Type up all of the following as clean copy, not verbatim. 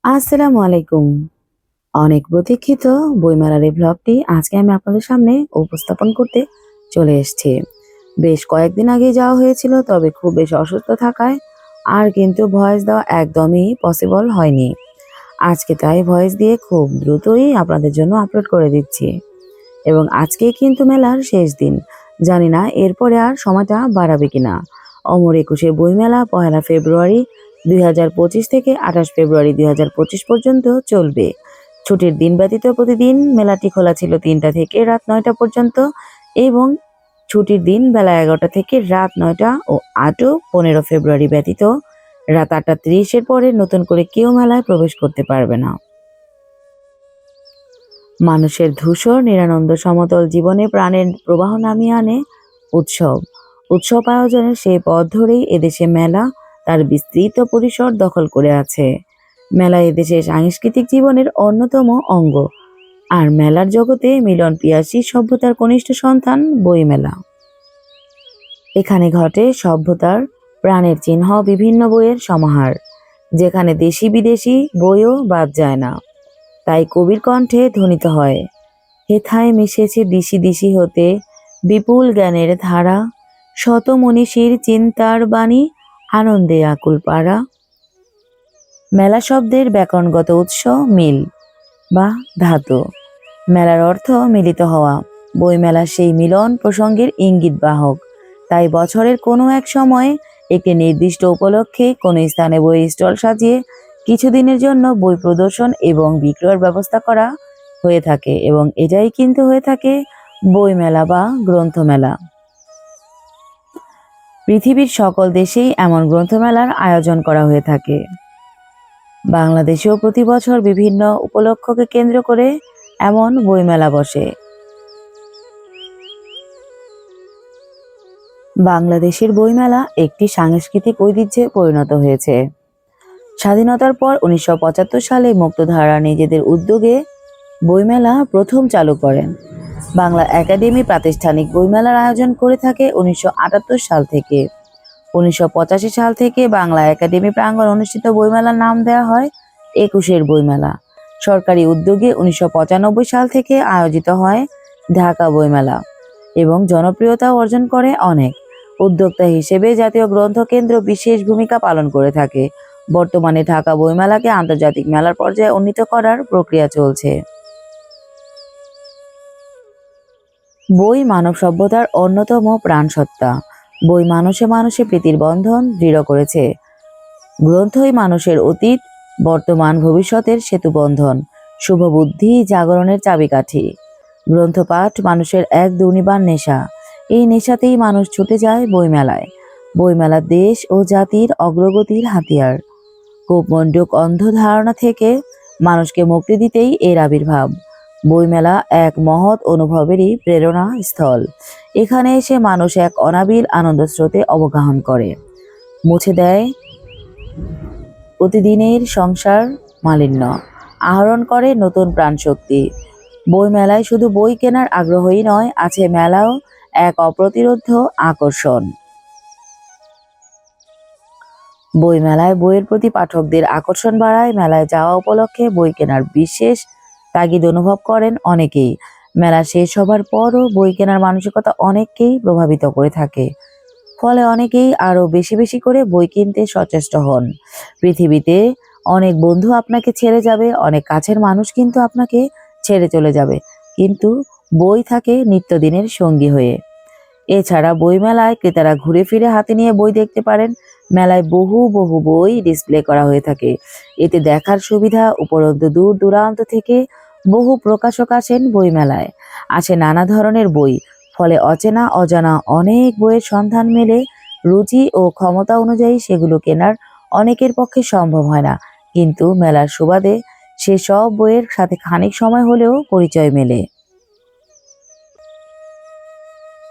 আসসালামু আলাইকুম। অনেক প্রতীক্ষিত বইমেলার এই ব্লগটি আজকে আমি আপনাদের সামনে উপস্থাপন করতে চলে এসেছি। বেশ কয়েকদিন আগে যাওয়া হয়েছিল, তবে খুব বেশ অসুস্থ থাকায় আর কিন্তু ভয়েস দেওয়া একদমই পসিবল হয়নি। আজকে তাই ভয়েস দিয়ে খুব দ্রুতই আপনাদের জন্য আপলোড করে দিচ্ছি। এবং আজকেই কিন্তু মেলার শেষ দিন। জানি না এরপরে আর সময়টা বাড়াবে কিনা। অমর একুশে বইমেলা ১লা ফেব্রুয়ারি ২০২৫ থেকে ২৮ ফেব্রুয়ারি ২০২৫ পর্যন্ত চলবে। ছুটির দিন ব্যতীত প্রতিদিন মেলাটি খোলা ছিল ৩টা থেকে রাত ৯টা পর্যন্ত এবং ছুটির দিন বেলা ১১টা থেকে রাত ৯টা ও ৮ ও ১৫ ফেব্রুয়ারি ব্যতীত রাত ৮টা ৩০-এর পরে নতুন করে কেউ মেলায় প্রবেশ করতে পারবে না। মানুষের ধূসর নিরানন্দ সমতল জীবনে প্রাণের প্রবাহ নামিয়ে আনে উৎসব। উৎসব আয়োজনের সেই পথ ধরেই এদেশে মেলা তার বিস্তৃত পরিসর দখল করে আছে। মেলা এদেশের সাংস্কৃতিক জীবনের অন্যতম অঙ্গ। আর মেলার জগতে মিলন পিয়াসী সভ্যতার কনিষ্ঠ সন্তান বইমেলা। এখানে ঘটে সভ্যতার প্রাণের চিহ্ন বিভিন্ন বইয়ের সমাহার, যেখানে দেশি বিদেশি বইও বাদ যায় না। তাই কবির কণ্ঠে ধ্বনিত হয়, হেথায় মিশেছে দিশি দিশি হতে বিপুল জ্ঞানের ধারা, শত মনীষীর চিন্তার বাণী আনন্দে আকুল পাড়া। মেলা শব্দের ব্যাকরণগত উৎস মিল বা ধাতু। মেলার অর্থ মিলিত হওয়া। বইমেলা সেই মিলন প্রসঙ্গের ইঙ্গিত বাহক। তাই বছরের কোনো এক সময়ে একটি নির্দিষ্ট উপলক্ষে কোনো স্থানে বই স্টল সাজিয়ে কিছুদিনের জন্য বই প্রদর্শন এবং বিক্রয়ের ব্যবস্থা করা হয়ে থাকে, এবং এটাই কিন্তু হয়ে থাকে বইমেলা বা গ্রন্থমেলা। পৃথিবীর সকল দেশেই এমন গ্রন্থমেলার আয়োজন করা হয়ে থাকে। বাংলাদেশেও প্রতি বছর বিভিন্ন উপলক্ষকে কেন্দ্র করে এমন বইমেলা বসে। বাংলাদেশের বইমেলা একটি সাংস্কৃতিক ঐতিহ্যে পরিণত হয়েছে। স্বাধীনতার পর ১৯৭৫ সালে মুক্তধারা নিজেদের উদ্যোগে বইমেলা প্রথম চালু করেন। বাংলা একাডেমি প্রাতিষ্ঠানিক বইমেলার আয়োজন করে থাকে ১৯৭৮ সাল থেকে। ১৯৮৫ সাল থেকে বাংলা একাডেমি প্রাঙ্গণ অনুষ্ঠিত বইমেলার নাম দেওয়া হয় একুশের বইমেলা। সরকারি উদ্যোগে ১৯৯৫ সাল থেকে আয়োজিত হয় ঢাকা বইমেলা এবং জনপ্রিয়তা অর্জন করে অনেক। উদ্যোক্তা হিসেবে জাতীয় গ্রন্থ কেন্দ্র বিশেষ ভূমিকা পালন করে থাকে। বর্তমানে ঢাকা বইমেলাকে আন্তর্জাতিক মেলার পর্যায়ে উন্নীত করার প্রক্রিয়া চলছে। বই মানব সভ্যতার অন্যতম প্রাণসত্তা। বই মানুষে মানুষে প্রীতির বন্ধন দৃঢ় করেছে। গ্রন্থই মানুষের অতীত, বর্তমান, ভবিষ্যতের সেতুবন্ধন, শুভবুদ্ধি জাগরণের চাবিকাঠি। গ্রন্থপাঠ মানুষের এক দুর্নিবার নেশা। এই নেশাতেই মানুষ ছুটে যায় বইমেলায়। বইমেলা দেশ ও জাতির অগ্রগতির হাতিয়ার। কূপমণ্ডূক অন্ধ ধারণা থেকে মানুষকে মুক্তি দিতেই এর আবির্ভাব। বইমেলা এক মহৎ অনুভবেরই প্রেরণা স্থল। এখানে এসে মানুষ এক অনাবিল আনন্দ স্রোতে অবগাহন করে, মুছে দেয় প্রতিদিনের সংসার মালিন্য, আহরণ করে নতুন প্রাণশক্তি। বইমেলায় শুধু বই কেনার আগ্রহই নয়, আছে মেলাও এক অপ্রতিরোধ্য আকর্ষণ। বইমেলায় বইয়ের প্রতি পাঠকদের আকর্ষণ বাড়ায়। মেলায় যাওয়া উপলক্ষে বই কেনার বিশেষ তাগিদ অনুভব করেন অনেকেই। মেলা শেষ হবার পরও বই কেনার মানসিকতা অনেককেই প্রভাবিত করে থাকে। ফলে অনেকেই আরো বেশি বেশি করে বই কিনতে সচেষ্ট হন। পৃথিবীতে অনেক বন্ধু আপনাকে ছেড়ে যাবে, অনেক কাছের মানুষ কিন্তু আপনাকে ছেড়ে চলে যাবে, কিন্তু বই থাকে নিত্যদিনের সঙ্গী হয়ে। এছাড়া বইমেলায় ক্রেতারা ঘুরে ফিরে হাতে নিয়ে বই দেখতে পারেন। মেলায় বহু বহু বই ডিসপ্লে করা হয়ে থাকে। এতে দেখার সুবিধা। উপরন্তু দূর দূরান্ত থেকে বহু প্রকাশক আসেন বইমেলায়। আসে নানা ধরনের বই। ফলে অচেনা অজানা অনেক বইয়ের সন্ধান মেলে। রুচি ও ক্ষমতা অনুযায়ী সেগুলো কেনার অনেকের পক্ষে সম্ভব হয় না, কিন্তু মেলার সুবাদে সেসব বইয়ের সাথে খানিক সময় হলেও পরিচয় মেলে।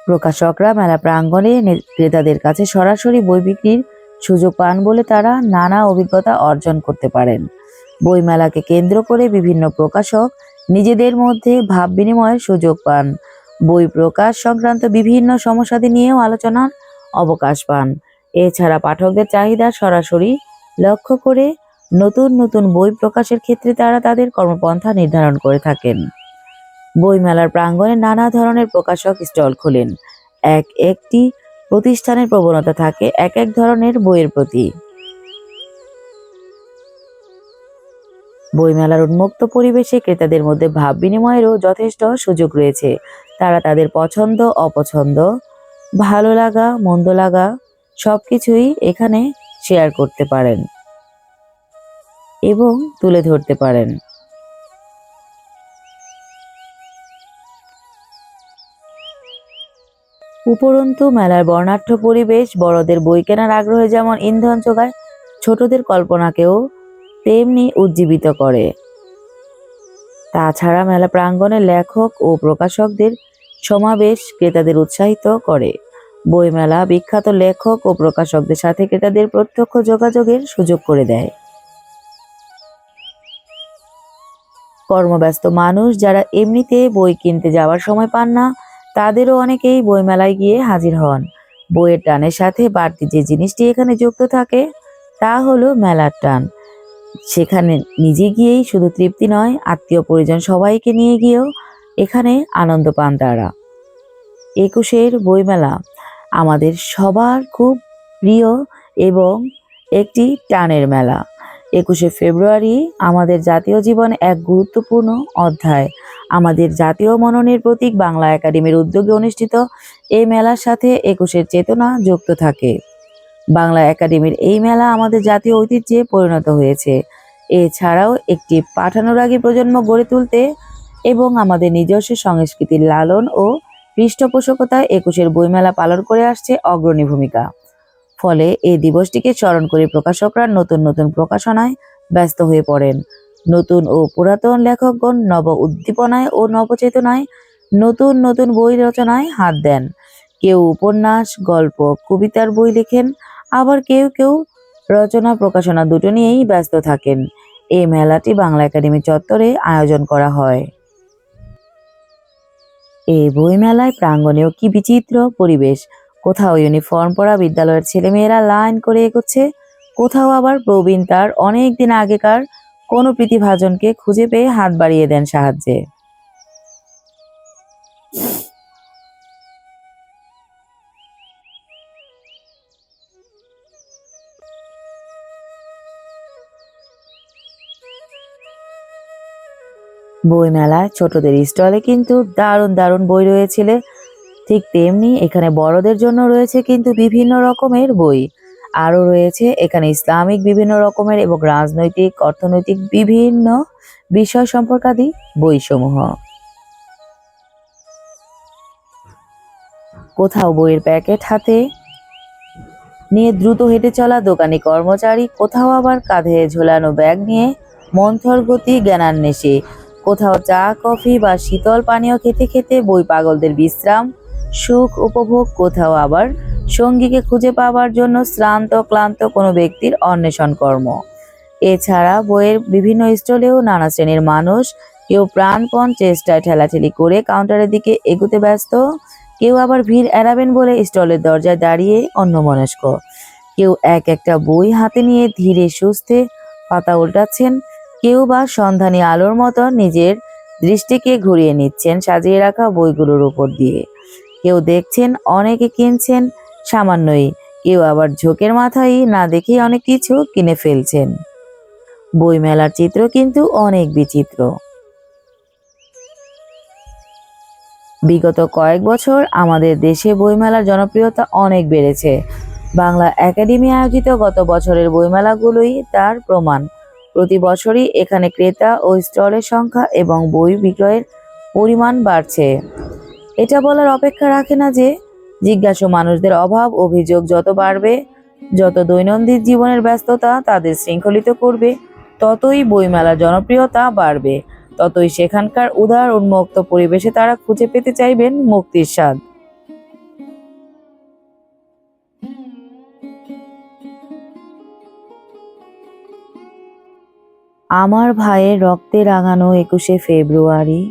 প্রকাশকরা মেলা প্রাঙ্গণে ক্রেতাদের কাছে সরাসরি বই বিক্রির সুযোগ পান বলে তারা নানা অভিজ্ঞতা অর্জন করতে পারেন। বইমেলাকে কেন্দ্র করে বিভিন্ন প্রকাশক নিজেদের মধ্যে ভাব বিনিময়ের সুযোগ পান। বই প্রকাশ সংক্রান্ত বিভিন্ন সমস্যাদি নিয়েও আলোচনার অবকাশ পান। এছাড়া পাঠকদের চাহিদা সরাসরি লক্ষ্য করে নতুন নতুন বই প্রকাশের ক্ষেত্রে তারা তাদের কর্মপন্থা নির্ধারণ করে থাকেন। বইমেলার প্রাঙ্গণে নানা ধরনের প্রকাশক স্টল খোলেন। এক একটি প্রতিষ্ঠানের প্রবণতা থাকে এক এক ধরনের বইয়ের প্রতি। বইমেলার উন্মুক্ত পরিবেশে ক্রেতাদের মধ্যে ভাব বিনিময়েরও যথেষ্ট সুযোগ রয়েছে। তারা তাদের পছন্দ অপছন্দ, ভালো লাগা মন্দ লাগা সবকিছুই এখানে শেয়ার করতে পারেন এবং তুলে ধরতে পারেন। উপরন্তু মেলার বর্ণাঢ্য পরিবেশ বড়দের বই কেনার আগ্রহে যেমন ইন্ধন যোগায়, ছোটদের কল্পনাকেও তেমনি উজ্জীবিত করে। তাছাড়া মেলা প্রাঙ্গণে লেখক ও প্রকাশকদের সমাবেশ ক্রেতাদের উৎসাহিত করে। বইমেলা বিখ্যাত লেখক ও প্রকাশকদের সাথে ক্রেতাদের প্রত্যক্ষ যোগাযোগের সুযোগ করে দেয়। কর্মব্যস্ত মানুষ যারা এমনিতে বই কিনতে যাওয়ার সময় পান না, তাদেরও অনেকেই বইমেলায় গিয়ে হাজির হন। বইয়ের টানের সাথে বাড়তি যে জিনিসটি এখানে যুক্ত থাকে তা হলো মেলার টান। সেখানে নিজে গিয়েই শুধু তৃপ্তি নয়, আত্মীয় পরিজন সবাইকে নিয়ে গিয়েও এখানে আনন্দ পান তারা। ২১-এর বইমেলা আমাদের সবার খুব প্রিয় এবং একটি টানের মেলা। ২১শে ফেব্রুয়ারি আমাদের জাতীয় জীবনে এক গুরুত্বপূর্ণ অধ্যায়। আমাদের জাতীয় মননের প্রতীক বাংলা একাডেমির উদ্যোগে অনুষ্ঠিত এই মেলার সাথে ২১-এর চেতনা যুক্ত থাকে। বাংলা একাডেমির এই মেলা আমাদের জাতীয় ঐতিহ্যে পরিণত হয়েছে। এছাড়াও একটি পাঠানুরাগী প্রজন্ম গড়ে তুলতে এবং আমাদের নিজস্ব সংস্কৃতির লালন ও পৃষ্ঠপোষকতায় ২১-এর বইমেলা পালন করে আসছে অগ্রণী ভূমিকা। ফলে এই দিবসটিকে স্মরণ করে প্রকাশকরা নতুন নতুন প্রকাশনায় ব্যস্ত হয়ে পড়েন। নতুন ও পুরাতন লেখকগণ নব উদ্দীপনায় ও নবচেতনায় নতুন নতুন বই রচনায় হাত দেন। কেউ উপন্যাস, গল্প, কবিতার বই লেখেন, আবার কেউ কেউ রচনা প্রকাশনা দুটো নিয়েই ব্যস্ত থাকেন। এই মেলাটি বাংলা একাডেমি চত্বরে আয়োজন করা হয়। এই বইমেলায় প্রাঙ্গণেও কি বিচিত্র পরিবেশ। কোথাও ইউনিফর্ম পরা বিদ্যালয়ের ছেলেমেয়েরা লাইন করে এগোচ্ছে, কোথাও আবার প্রবীণ তার অনেক দিন আগেকার কোনো প্রতিভাজনকে খুঁজে পেয়ে হাত বাড়িয়ে দেন সাহায্যে। বইমেলায় ছোটদের স্টলে কিন্তু দারুণ দারুণ বই রয়েছিল, ঠিক তেমনি এখানে বড়দের জন্য রয়েছে কিন্তু বিভিন্ন রকমের বই। আরও রয়েছে এখানে ইসলামিক বিভিন্ন রকমের এবং রাজনৈতিক অর্থনৈতিক বিভিন্ন বিষয় সম্পর্কাদি বইসমূহ। কোথাও বইয়ের প্যাকেট হাতে নিয়ে দ্রুত হেঁটে চলা দোকানি কর্মচারী, কোথাও আবার কাঁধে ঝোলানো ব্যাগ নিয়ে মন্থর গতি জ্ঞানান্বেষী, কোথাও চা কফি বা শীতল পানীয় খেতে খেতে বই পাগলদের বিশ্রাম সুখ উপভোগ, কোথাও আবার সঙ্গীকে খুঁজে পাওয়ার জন্য শ্রান্ত ক্লান্ত কোনো ব্যক্তির অন্বেষণ কর্ম। এছাড়া বইয়ের বিভিন্ন স্টলেও নানা শ্রেণীর মানুষ, কেউ প্রাণপণ চেষ্টায় ঠেলাঠেলি করে কাউন্টারের দিকে এগুতে ব্যস্ত, কেউ আবার ভিড় এড়াবেন বলে স্টলের দরজায় দাঁড়িয়ে অন্যমনস্ক, কেউ এক একটা বই হাতে নিয়ে ধীরে সুস্থে পাতা উল্টাচ্ছেন, কেউ বা সন্ধানী আলোর মতো নিজের দৃষ্টিকে ঘুরিয়ে নিচ্ছেন সাজিয়ে রাখা বইগুলোর উপর দিয়ে, কেউ দেখছেন, অনেকে কিনছেন সামান্যই, কেউ আবার ঝোঁকের মাথায় না দেখেই অনেক কিছু কিনে ফেলছেন। বইমেলার চিত্র কিন্তু অনেক বিচিত্র। বিগত কয়েক বছর আমাদের দেশে বইমেলার জনপ্রিয়তা অনেক বেড়েছে। বাংলা একাডেমি আয়োজিত গত বছরের বইমেলাগুলোই তার প্রমাণ। প্রতি বছরই এখানে ক্রেতা ও স্টলের সংখ্যা এবং বই বিক্রয়ের পরিমাণ বাড়ছে। এটা বলার অপেক্ষা রাখে না যে জিজ্ঞাসু মানুষদের অভাব অভিযোগ যত বাড়বে, যত দৈনন্দিন জীবনের ব্যস্ততা তাদের শৃঙ্খলিত করবে, ততই বইমেলার জনপ্রিয়তা বাড়বে, ততই সেখানকার উদার উন্মুক্ত পরিবেশে তারা খুঁজে পেতে চাইবেন মুক্তির স্বাদ। আমার ভাইয়ের রক্তে রাঙানো ২১শে ফেব্রুয়ারি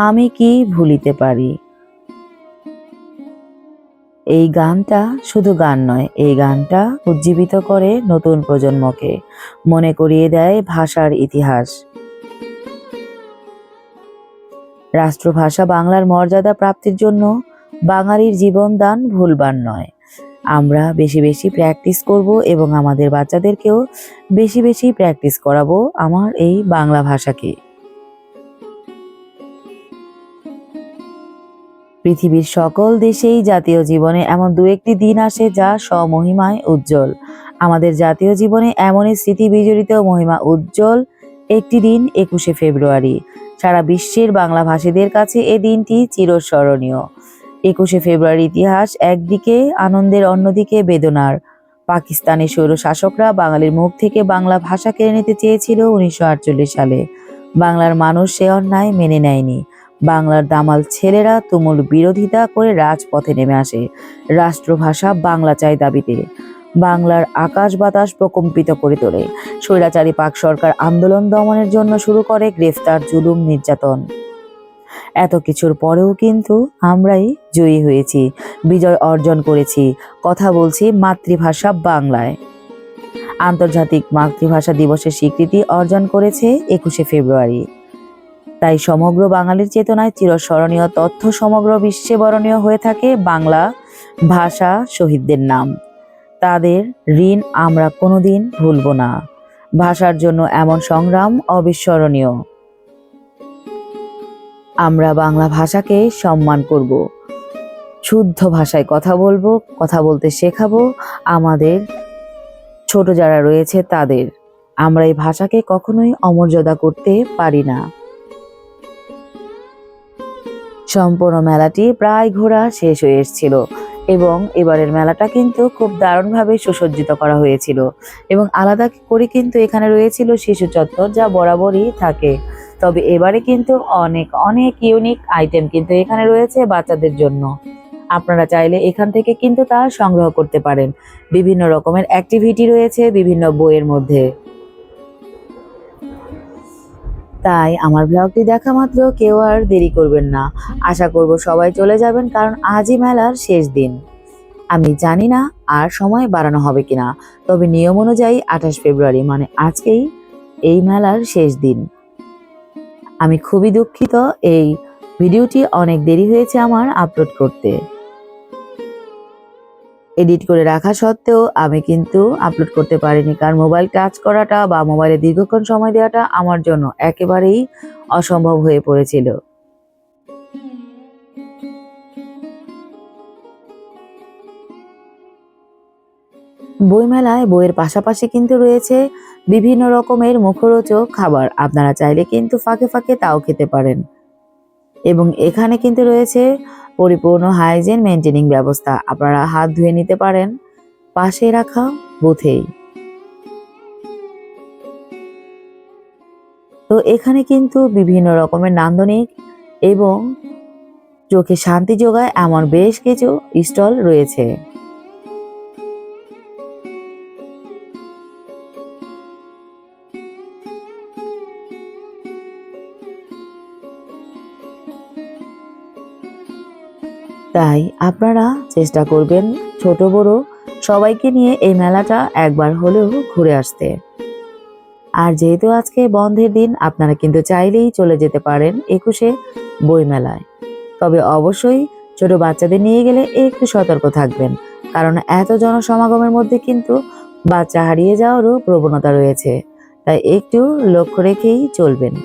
আমি কি ভুলিতে পারি। এই গানটা শুধু গান নয়, এই গানটা উজ্জীবিত করে নতুন প্রজন্মকে, মনে করিয়ে দেয় ভাষার ইতিহাস। রাষ্ট্রভাষা বাংলার মর্যাদা প্রাপ্তির জন্য বাঙালির জীবনদান ভুলবার নয়। আমরা বেশি বেশি প্র্যাকটিস করব এবং আমাদের বাচ্চাদেরকেও বেশি বেশি প্র্যাকটিস করাবো আমার এই বাংলা ভাষাকে। পৃথিবীর সকল দেশেই জাতীয় জীবনে এমন দু একটি দিন আসে যা স্বমহিমায় উজ্জ্বল। আমাদের জাতীয় জীবনে এমনই স্মৃতি বিজড়িত মহিমা উজ্জ্বল একটি দিন 21শে ফেব্রুয়ারি। সারা বিশ্বের বাংলাভাষীদের কাছে এই দিনটি চিরস্মরণীয়। 21শে ফেব্রুয়ারি ইতিহাস একদিকে আনন্দের, অন্যদিকে বেদনার। পাকিস্তানি স্বৈর শাসকরা বাঙালির মুখ থেকে বাংলা ভাষা কেড়ে নিতে চেয়েছিল 1948 সালে। বাংলার মানুষ সে অন্যায় মেনে নেয়নি। বাংলার দামাল ছেলেরা তুমুল বিরোধিতা করে রাজপথে নেমে আসে রাষ্ট্রভাষা বাংলা চাই দাবিতে। বাংলার আকাশ বাতাস প্রকম্পিত করে তোলে। স্বৈরাচারী পাক সরকার আন্দোলন দমনের জন্য শুরু করে গ্রেফতার, জুলুম, নির্যাতন। এত কিছুর পরেও কিন্তু আমরাই জয়ী হয়েছি, বিজয় অর্জন করেছি। কথা বলছি মাতৃভাষা বাংলায়। আন্তর্জাতিক মাতৃভাষা দিবসের স্বীকৃতি অর্জন করেছে 21শে ফেব্রুয়ারি। তাই সমগ্র বাঙালির চেতনায় চিরস্মরণীয় তথ্য সমগ্র বিশ্বে বরণীয় হয়ে থাকে বাংলা ভাষা শহীদদের নাম। তাদের ঋণ আমরা কোনোদিন ভুলব না। ভাষার জন্য এমন সংগ্রাম অবিস্মরণীয়। আমরা বাংলা ভাষাকে সম্মান করব, শুদ্ধ ভাষায় কথা বলবো, কথা বলতে শেখাবো আমাদের ছোট যারা রয়েছে তাদের। আমরা এই ভাষাকে কখনোই অমর্যাদা করতে পারি না। সম্পূর্ণ মেলাটি প্রায় ঘোরা শেষ হয়ে এসেছিল এবং এবারের মেলাটা কিন্তু খুব দারুণভাবে সুসজ্জিত করা হয়েছিল এবং আলাদা করে কিন্তু এখানে রয়েছিল শিশু চত্বর, যা বরাবরই থাকে। তবে এবারে কিন্তু অনেক অনেক ইউনিক আইটেম কিন্তু এখানে রয়েছে বাচ্চাদের জন্য। আপনারা চাইলে এখান থেকে কিন্তু তা সংগ্রহ করতে পারেন। বিভিন্ন রকমের অ্যাক্টিভিটি রয়েছে বিভিন্ন বইয়ের মধ্যে। তাই আমার ব্লগটি দেখা মাত্র কেউ আর দেরি করবেন না। আশা করব সবাই চলে যাবেন, কারণ আজই মেলার শেষ দিন। আমি জানি না আর সময় বাড়ানো হবে কিনা, তবে নিয়ম অনুযায়ী 28 ফেব্রুয়ারি মানে আজকেই এই মেলার শেষ দিন। আমি খুবই দুঃখিত, এই ভিডিওটি অনেক দেরি হয়েছে আমার আপলোড করতে। এডিট করে রাখা সত্ত্বেও আমি কিন্তু আপলোড করতে পারিনি, কারণ মোবাইল টাচ করাটা বা মোবাইলে দীর্ঘক্ষণ সময় দেওয়াটা আমার জন্য একেবারেই অসম্ভব হয়ে পড়েছিল। বইমেলায় বইয়ের পাশাপাশি কিন্তু রয়েছে বিভিন্ন রকমের মুখরোচক খাবার। আপনারা চাইলে কিন্তু ফাঁকে ফাঁকে তাও খেতে পারেন এবং এখানে কিন্তু রয়েছে পরিপূর্ণ হাইজিন মেনটেনিং ব্যবস্থা। আপনারা হাত ধুয়ে নিতে পারেন পাশে রাখা বুথেই। তো এখানে কিন্তু বিভিন্ন রকমের নান্দনিক এবং চোখে শান্তি যোগায় এমন বেশ কিছু স্টল রয়েছে। তাই আপনারা চেষ্টা করবেন ছোট বড় সবাইকে নিয়ে এই মেলাটা একবার হলেও ঘুরে আসতে। আর যেহেতু আজকে বন্ধের দিন, আপনারা কিন্তু চাইলেই চলে যেতে পারেন 21শে বই মেলায়। তবে অবশ্যই ছোট বাচ্চাদের নিয়ে গেলে একটু সতর্ক থাকবেন, কারণ এত জনসমাগমের মধ্যে কিন্তু বাচ্চা হারিয়ে যাওয়ারও প্রবণতা রয়েছে। তাই একটু লক্ষ্য রেখেই চলবেন।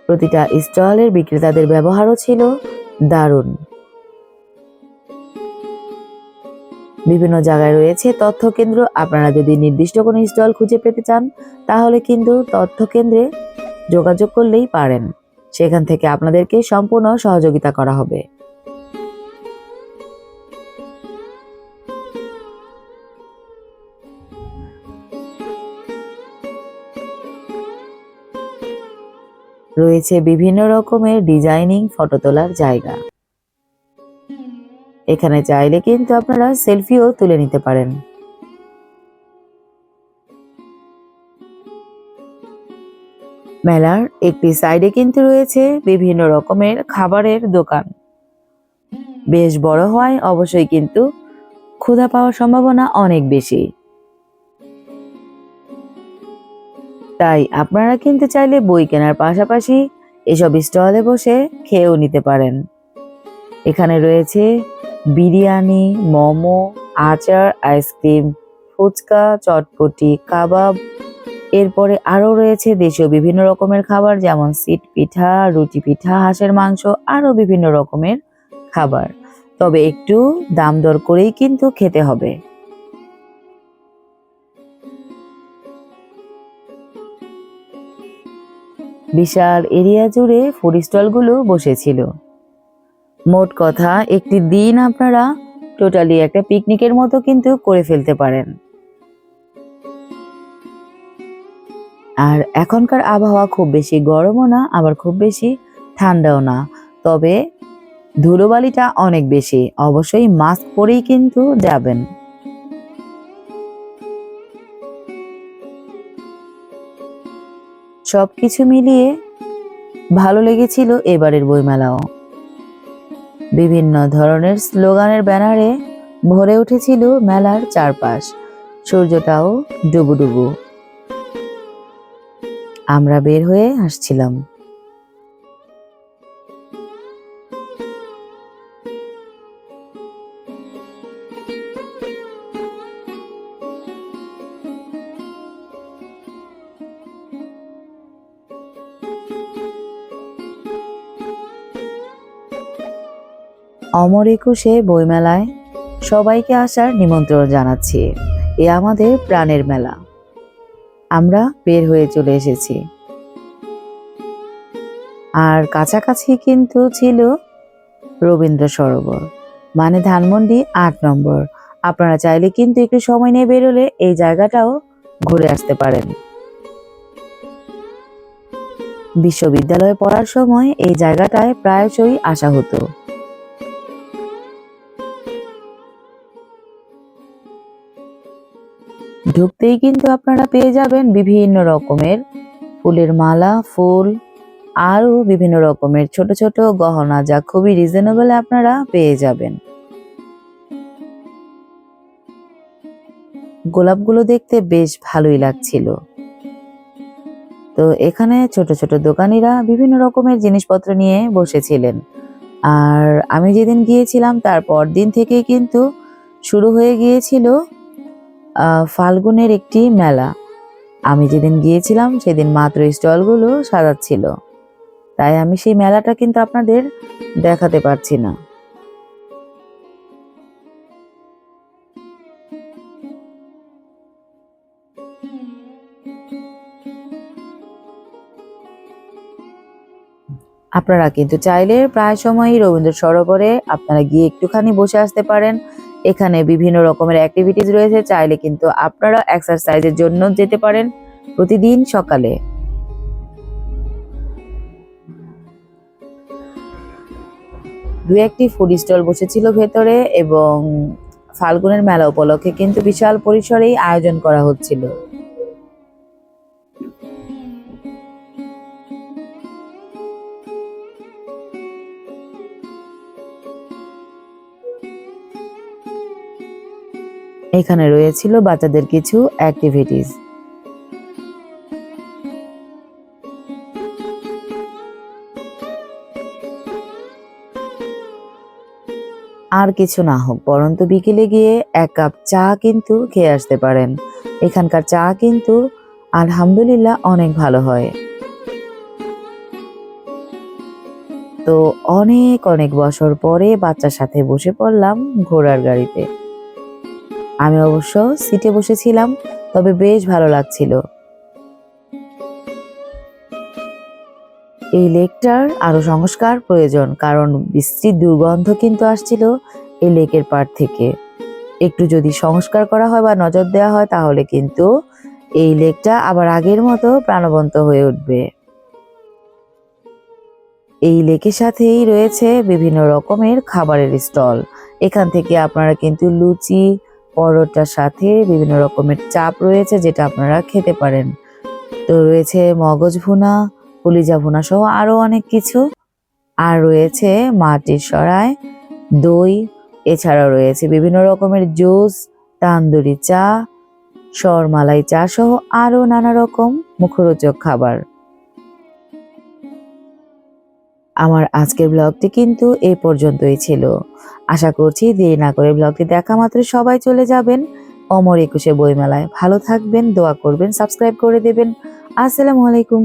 প্রতিটা স্টলের বিক্রেতাদের ব্যবহারও ছিল দারুণ। বিভিন্ন জায়গায় রয়েছে তথ্য কেন্দ্র। আপনারা যদি নির্দিষ্ট কোনো স্টল খুঁজে পেতে চান তাহলে কিন্তু তথ্য কেন্দ্রে যোগাযোগ করলেই পারেন, সেখান থেকে আপনাদেরকে সম্পূর্ণ সহযোগিতা করা হবে। রয়েছে বিভিন্ন রকমের ডিজাইনিং ফটো তোলার জায়গা। এখানে চাইলে কিন্তু আপনারা সেলফিও তুলে নিতে পারেন। মেলার একটি সাইডে কিন্তু রয়েছে বিভিন্ন রকমের খাবারের দোকান। বেশ বড় হওয়ায় অবশ্যই কিন্তু ক্ষুধা পাওয়ার সম্ভাবনা অনেক বেশি। তাই আপনারা কিন্তু চাইলে বই কেনার পাশাপাশি এসব স্টলে বসে খেয়েও নিতে পারেন। এখানে রয়েছে বিরিয়ানি, মোমো, আচার, আইসক্রিম, ফুচকা, চটপটি, কাবাব। এরপরে আরো রয়েছে দেশীয় বিভিন্ন রকমের খাবার, যেমন সিট পিঠা, রুটি পিঠা, হাঁসের মাংস, আরো বিভিন্ন রকমের খাবার। তবে একটু দাম দর করেই কিন্তু খেতে হবে। বিশাল এরিয়া জুড়ে ফুড স্টলগুলো বসেছিল। মোট কথা একটি দিন আপনারা টোটালি একটা পিকনিকের মতো কিন্তু করে ফেলতে পারেন। আর এখনকার আবহাওয়া খুব বেশি গরমও না, আবার খুব বেশি ঠান্ডাও না, তবে ধুলোবালিটা অনেক বেশি। অবশ্যই মাস্ক পরেই কিন্তু যাবেন। সবকিছু মিলিয়ে ভালো লেগেছিল এবারের বইমেলাও। বিভিন্ন ধরনের স্লোগানের ব্যানারে ভরে উঠেছিল মেলার চারপাশ। সূর্যটাও ডুবুডুবু। আমরা বের হয়ে আসছিলাম। অমর একুশে বইমেলায় সবাইকে আসার নিমন্ত্রণ জানাচ্ছি। এ আমাদের প্রাণের মেলা। আমরা বের হয়ে চলে এসেছি। আর কাছাকাছি কিন্তু ছিল রবীন্দ্র সরোবর, মানে ধানমন্ডি ৮ নম্বর। আপনারা চাইলে কিন্তু একটু সময় নিয়ে বেরোলে এই জায়গাটাও ঘুরে আসতে পারেন। বিশ্ববিদ্যালয়ে পড়ার সময় এই জায়গাটায় প্রায়শই আসা হতো। ঢুকতেই কিন্তু আপনারা পেয়ে যাবেন বিভিন্ন রকমের ফুলের মালা, ফুল, আরো বিভিন্ন রকমের ছোট ছোট গহনা, যা খুবই রিজনেবল আপনারা পেয়ে যাবেন। গোলাপগুলো দেখতে বেশ ভালোই লাগছিল। তো এখানে ছোট ছোট দোকানিরা বিভিন্ন রকমের জিনিসপত্র নিয়ে বসেছিলেন। আর আমি যেদিন গিয়েছিলাম তার পরদিন থেকেই কিন্তু শুরু হয়ে গিয়েছিল ফাল্গুনের একটি মেলা। আমি যেদিন গিয়েছিলাম সেদিন মাত্র স্টলগুলো সাজাচ্ছিল, তাই আমি সেই মেলাটা কিন্তু আপনাদের দেখাতে পারছি না। আপনারা কিন্তু চাইলে প্রায় সময়ই রবীন্দ্র সরোবরে আপনারা গিয়ে একটুখানি বসে আসতে পারেন। এখানে বিভিন্ন রকমের অ্যাক্টিভিটিস রয়েছে, চাইলে কিন্তু আপনারা এক্সারসাইজের জন্য যেতে পারেন প্রতিদিন সকালে। দু একটি ফুড স্টল বসেছিল ভেতরে, এবং ফাল্গুনের মেলা উপলক্ষে কিন্তু বিশাল পরিসরেই আয়োজন করা হচ্ছিল। এখানে রয়েছিল বাচ্চাদের কিছু অ্যাক্টিভিটিস। আর কিছু না হোক, বরঞ্চ বিকেলে গিয়ে এক কাপ চা কিন্তু খেয়ে আসতে পারেন। এখানকার চা কিন্তু আলহামদুলিল্লাহ অনেক ভালো হয়। তো অনেক অনেক বছর পরে বাচ্চার সাথে বসে পড়লাম ঘোড়ার গাড়িতে। আমি অবশ্য সিটে বসেছিলাম, তবে বেশ ভালো লাগছিল। এই লেকটার আরো সংস্কার প্রয়োজন, কারণ বিশ্রী দুর্গন্ধ কিন্তু আসছিল এই লেকের পাড় থেকে। একটু যদি সংস্কার করা হয় বা নজর দেওয়া হয়, তাহলে কিন্তু এই লেকটা আবার আগের মতো প্রাণবন্ত হয়ে উঠবে। এই লেকের সাথেই রয়েছে বিভিন্ন রকমের খাবারের স্টল। এখান থেকে আপনারা কিন্তু লুচি, পরোটার সাথে বিভিন্ন রকমের চাপ রয়েছে, যেটা আপনারা খেতে পারেন। তো রয়েছে মগজ ভুনা, কলিজা ভুনা সহ আরো অনেক কিছু। আর রয়েছে মাটির সরাই, দই, এছাড়াও রয়েছে বিভিন্ন রকমের জুস, তান্দুরি চা, সরমালাই চা সহ আরো নানা রকম মুখরোচক খাবার। আমার আজকের ব্লগটি কিন্তু এই পর্যন্তই ছিল। আশা করছি দেরি না করে ব্লগটি দেখা মাত্র সবাই চলে যাবেন অমর একুশে বইমেলায়। ভালো থাকবেন, দোয়া করবেন, সাবস্ক্রাইব করে দেবেন। আসসালামু আলাইকুম।